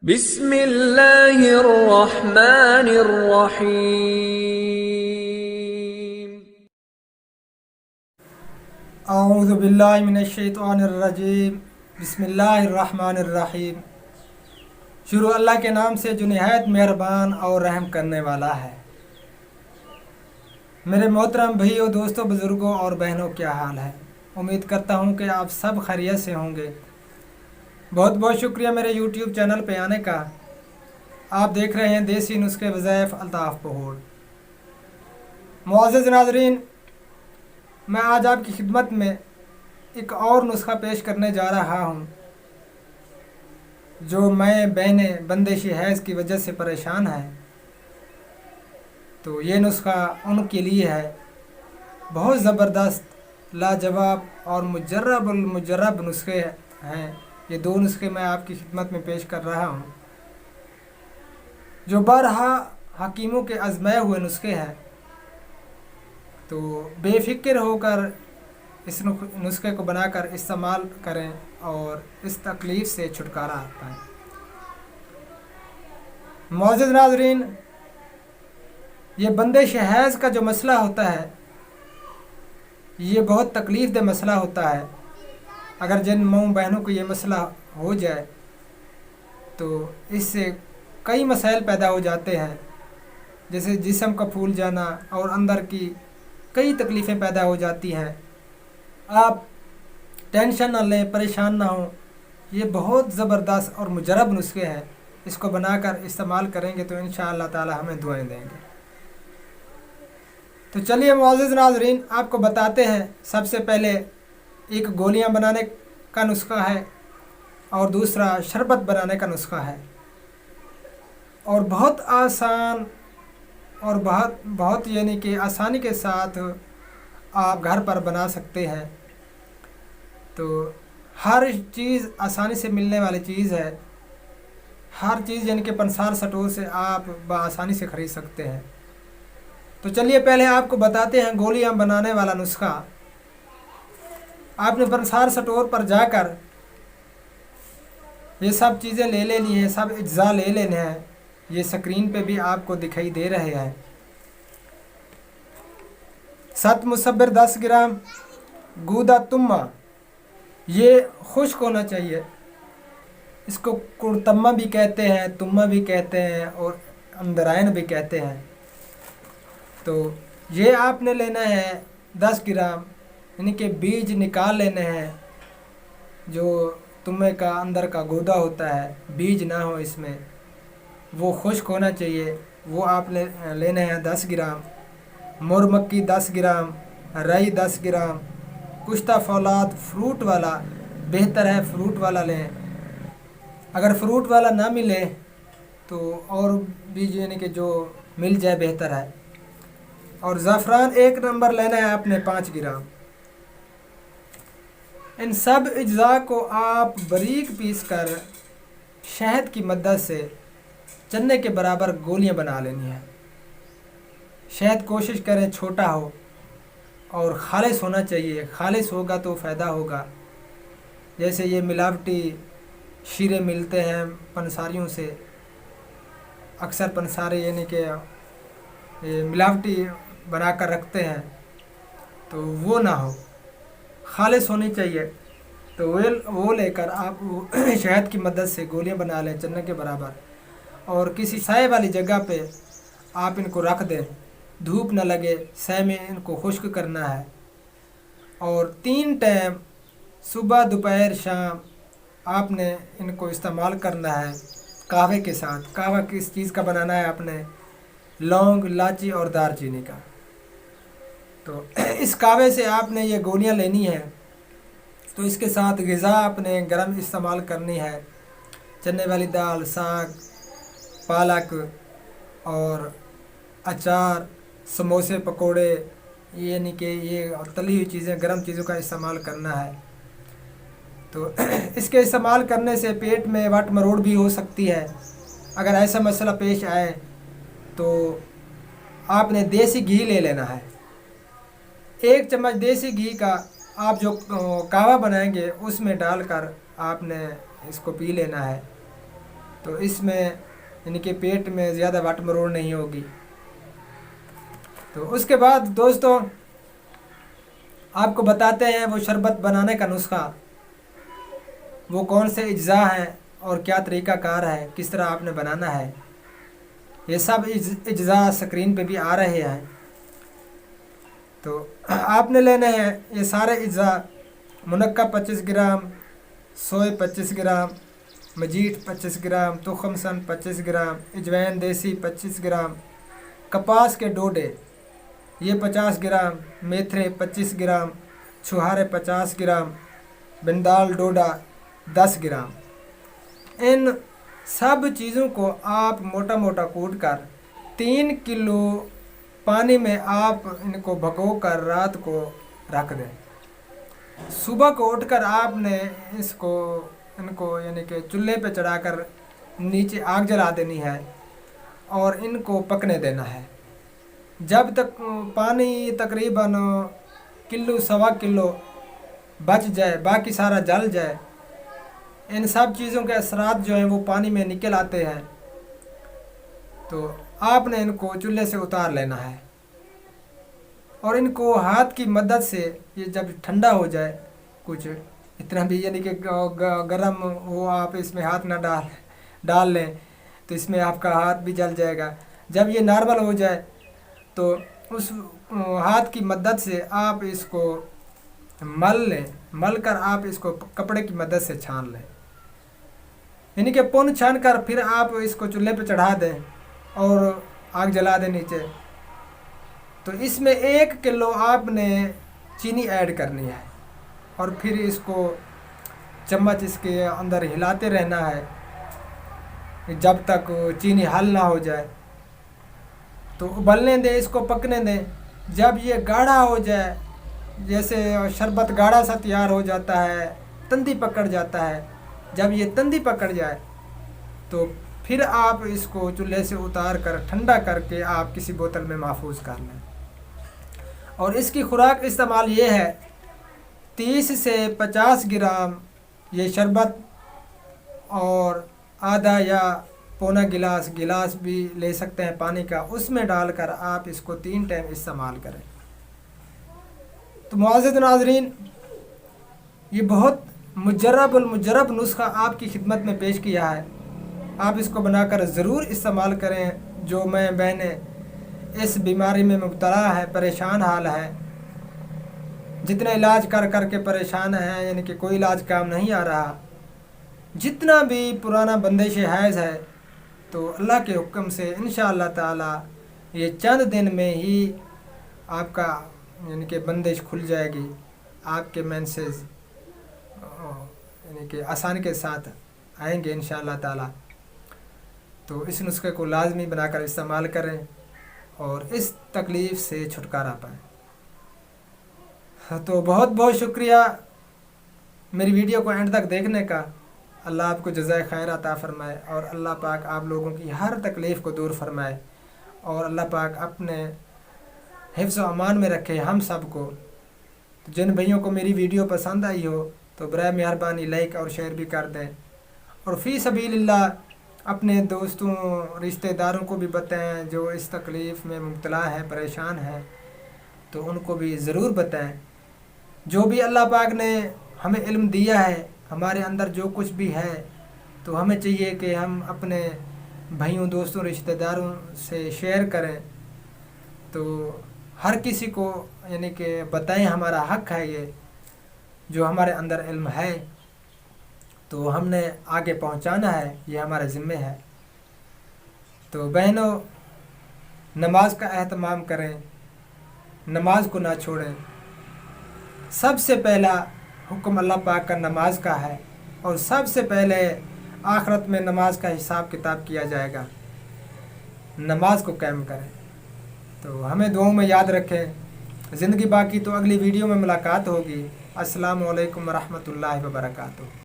بسم اللہ الرحمن الرحیم۔ اعوذ باللہ من الشیطان الرجیم۔ بسم اللہ الرحمن الرحیم۔ شروع اللہ کے نام سے جو نہایت مہربان اور رحم کرنے والا ہے۔ میرے محترم بھائیوں، دوستوں، بزرگوں اور بہنوں، کیا حال ہے؟ امید کرتا ہوں کہ آپ سب خیریت سے ہوں گے۔ بہت بہت شکریہ میرے یوٹیوب چینل پہ آنے کا۔ آپ دیکھ رہے ہیں دیسی نسخے وظائف الطاف پہوڑ۔ معزز ناظرین، میں آج آپ کی خدمت میں ایک اور نسخہ پیش کرنے جا رہا ہوں جو میں بہنیں بندش حیض کی وجہ سے پریشان ہیں، تو یہ نسخہ ان کے لیے ہے۔ بہت زبردست، لاجواب اور مجرب المجرب نسخے ہیں۔ یہ دو نسخے میں آپ کی خدمت میں پیش کر رہا ہوں جو بارہا حکیموں کے آزمائے ہوئے نسخے ہیں، تو بے فکر ہو کر اس نسخے کو بنا کر استعمال کریں اور اس تکلیف سے چھٹکارا پائیں۔ معزز ناظرین، یہ بندش حیض کا جو مسئلہ ہوتا ہے یہ بہت تکلیف دہ مسئلہ ہوتا ہے۔ اگر جن ماؤں بہنوں کو یہ مسئلہ ہو جائے تو اس سے کئی مسائل پیدا ہو جاتے ہیں، جیسے جسم کا پھول جانا اور اندر کی کئی تکلیفیں پیدا ہو جاتی ہیں۔ آپ ٹینشن نہ لیں، پریشان نہ ہوں، یہ بہت زبردست اور مجرب نسخے ہیں۔ اس کو بنا کر استعمال کریں گے تو انشاءاللہ تعالی ہمیں دعائیں دیں گے۔ تو چلیے معزز ناظرین، آپ کو بتاتے ہیں۔ سب سے پہلے ایک گولیاں بنانے کا نسخہ ہے اور دوسرا شربت بنانے کا نسخہ ہے، اور بہت آسان اور بہت یعنی کہ آسانی کے ساتھ آپ گھر پر بنا سکتے ہیں۔ تو ہر چیز آسانی سے ملنے والی چیز ہے۔ ہر چیز یعنی کہ پنسار سٹور سے آپ بآسانی سے خرید سکتے ہیں۔ تو چلیے پہلے آپ کو بتاتے ہیں گولیاں بنانے والا نسخہ۔ آپ نے پنسار سٹور پر جا کر یہ سب چیزیں لے لینی ہیں، سب اجزاء لے لینے ہیں۔ یہ سکرین پہ بھی آپ کو دکھائی دے رہے ہیں۔ 7 مصبر 10 گرام گودا تمہ، یہ خشک ہونا چاہیے۔ اس کو کرتمہ بھی کہتے ہیں، تمہ بھی کہتے ہیں اور اندرائن بھی کہتے ہیں۔ تو یہ آپ نے لینا ہے 10 گرام، یعنی کہ بیج نکال لینے ہیں۔ جو تمے کا اندر کا گودا ہوتا ہے، بیج نہ ہو اس میں، وہ خشک ہونا چاہیے، وہ آپ لینے ہیں 10 گرام۔ مرمکی 10 گرام، رائی 10 گرام، کشتہ فولاد فروٹ والا بہتر ہے، فروٹ والا لیں۔ اگر فروٹ والا نہ ملے تو اور بیج یعنی کہ جو مل جائے بہتر ہے۔ اور زعفران 1 نمبر لینا ہے آپ نے 5 گرام۔ ان سب اجزاء کو آپ باریک پیس کر شہد کی مدد سے چنے کے برابر گولیاں بنا لینی ہیں۔ شہد کوشش کریں چھوٹا ہو اور خالص ہونا چاہیے، خالص ہوگا تو فائدہ ہوگا۔ جیسے یہ ملاوٹی شیرے ملتے ہیں پنساریوں سے، اکثر پنسارے یعنی کہ یہ ملاوٹی بنا کر رکھتے ہیں، تو وہ نہ ہو، خالص ہونی چاہیے۔ تو وہ لے کر آپ شہد کی مدد سے گولیاں بنا لیں چنے کے برابر، اور کسی سائے والی جگہ پہ آپ ان کو رکھ دیں، دھوپ نہ لگے، سائے میں ان کو خشک کرنا ہے۔ اور 3 ٹائم صبح، دوپہر، شام آپ نے ان کو استعمال کرنا ہے قہوے کے ساتھ۔ قہوہ کس چیز کا بنانا ہے؟ آپ نے لونگ، الائچی اور دار چینی کا۔ تو اس قہوے سے آپ نے یہ گولیاں لینی ہیں۔ تو اس کے ساتھ غذا آپ نے گرم استعمال کرنی ہے، چنے والی دال، ساگ، پالک اور اچار، سموسے، پکوڑے، یعنی کہ یہ تلی ہوئی چیزیں، گرم چیزوں کا استعمال کرنا ہے۔ تو اس کے استعمال کرنے سے پیٹ میں وٹ مروڑ بھی ہو سکتی ہے۔ اگر ایسا مسئلہ پیش آئے تو آپ نے دیسی گھی لے لینا ہے۔ 1 چمچ دیسی گھی کا آپ جو قہوہ بنائیں گے اس میں ڈال کر آپ نے اس کو پی لینا ہے۔ تو اس میں یعنی کہ پیٹ میں زیادہ وٹ مروڑ نہیں ہوگی۔ تو اس کے بعد دوستوں آپ کو بتاتے ہیں وہ شربت بنانے کا نسخہ، وہ کون سے اجزاء ہیں اور کیا طریقہ کار ہے، کس طرح آپ نے بنانا ہے۔ یہ سب اجزاء سکرین پہ بھی آ رہے ہیں۔ تو آپ نے لینے ہیں یہ سارے اجزاء: منقع 25 گرام، سوئے 25 گرام، مجیٹ 25 گرام، تخم سن 25 گرام، اجوین دیسی 25 گرام، کپاس کے ڈوڈے یہ 50 گرام، میتھرے 25 گرام، چھہارے 50 گرام، بندال ڈوڈا 10 گرام۔ ان سب چیزوں کو آپ موٹا موٹا کوٹ کر 3 کلو پانی میں آپ ان کو بھگو کر رات کو رکھ دیں۔ صبح کو اٹھ کر آپ نے ان کو یعنی کہ چولہے پہ چڑھا کر نیچے آگ جلا دینی ہے اور ان کو پکنے دینا ہے جب تک پانی تقریباً کلو سوا کلو بچ جائے، باقی سارا جل جائے۔ ان سب چیزوں کے اثرات جو ہیں وہ پانی میں نکل آتے ہیں، تو آپ نے ان کو چولہے سے اتار لینا ہے اور ان کو ہاتھ کی مدد سے یہ جب ٹھنڈا ہو جائے، کچھ اتنا بھی یعنی کہ گرم ہو آپ اس میں ہاتھ نہ ڈال لیں تو اس میں آپ کا ہاتھ بھی جل جائے گا۔ جب یہ نارمل ہو جائے تو اس ہاتھ کی مدد سے آپ اس کو مل لیں، مل کر آپ اس کو کپڑے کی مدد سے چھان لیں، یعنی کہ پن چھان کر پھر آپ اس کو چولہے پہ چڑھا دیں اور آگ جلا دیں نیچے۔ تو اس میں 1 کلو آپ نے چینی ایڈ کرنی ہے اور پھر اس کو چمچ اس کے اندر ہلاتے رہنا ہے جب تک چینی حل نہ ہو جائے۔ تو ابلنے دیں، اس کو پکنے دیں۔ جب یہ گاڑھا ہو جائے، جیسے شربت گاڑھا سا تیار ہو جاتا ہے، تندی پکڑ جاتا ہے، جب یہ تندی پکڑ جائے تو پھر آپ اس کو چولہے سے اتار کر ٹھنڈا کر کے آپ کسی بوتل میں محفوظ کر لیں۔ اور اس کی خوراک استعمال یہ ہے: 30 سے 50 گرام یہ شربت اور آدھا یا پونا گلاس بھی لے سکتے ہیں پانی کا، اس میں ڈال کر آپ اس کو 3 ٹائم استعمال کریں۔ تو معزز ناظرین، یہ بہت مجرب نسخہ آپ کی خدمت میں پیش کیا ہے۔ آپ اس کو بنا کر ضرور استعمال کریں۔ جو میں بہنیں اس بیماری میں مبتلا ہے، پریشان حال ہے، جتنے علاج کر کے پریشان ہیں، یعنی کہ کوئی علاج کام نہیں آ رہا، جتنا بھی پرانا بندش حیض ہے، تو اللہ کے حکم سے انشاءاللہ تعالی یہ چند دن میں ہی آپ کا یعنی کہ بندش کھل جائے گی، آپ کے مینسز یعنی کہ آسانی کے ساتھ آئیں گے انشاءاللہ تعالی۔ تو اس نسخے کو لازمی بنا کر استعمال کریں اور اس تکلیف سے چھٹکارا پائیں۔ تو بہت بہت شکریہ میری ویڈیو کو اینڈ تک دیکھنے کا۔ اللہ آپ کو جزائے خیر عطا فرمائے اور اللہ پاک آپ لوگوں کی ہر تکلیف کو دور فرمائے اور اللہ پاک اپنے حفظ و امان میں رکھے ہم سب کو۔ جن بھائیوں کو میری ویڈیو پسند آئی ہو تو برائے مہربانی لائک اور شیئر بھی کر دیں، اور فی سبیل اللہ اپنے دوستوں رشتہ داروں کو بھی بتائیں جو اس تکلیف میں مبتلا ہے، پریشان ہے، تو ان کو بھی ضرور بتائیں۔ جو بھی اللہ پاک نے ہمیں علم دیا ہے، ہمارے اندر جو کچھ بھی ہے، تو ہمیں چاہیے کہ ہم اپنے بھائیوں دوستوں رشتہ داروں سے شیئر کریں، تو ہر کسی کو یعنی کہ بتائیں، ہمارا حق ہے یہ، جو ہمارے اندر علم ہے تو ہم نے آگے پہنچانا ہے، یہ ہمارے ذمہ ہے۔ تو بہنوں، نماز کا اہتمام کریں، نماز کو نہ چھوڑیں۔ سب سے پہلا حکم اللہ پاک کا نماز کا ہے، اور سب سے پہلے آخرت میں نماز کا حساب کتاب کیا جائے گا۔ نماز کو قائم کریں۔ تو ہمیں دعاؤں میں یاد رکھیں۔ زندگی باقی تو اگلی ویڈیو میں ملاقات ہوگی۔ السلام علیکم ورحمۃ اللہ وبرکاتہ۔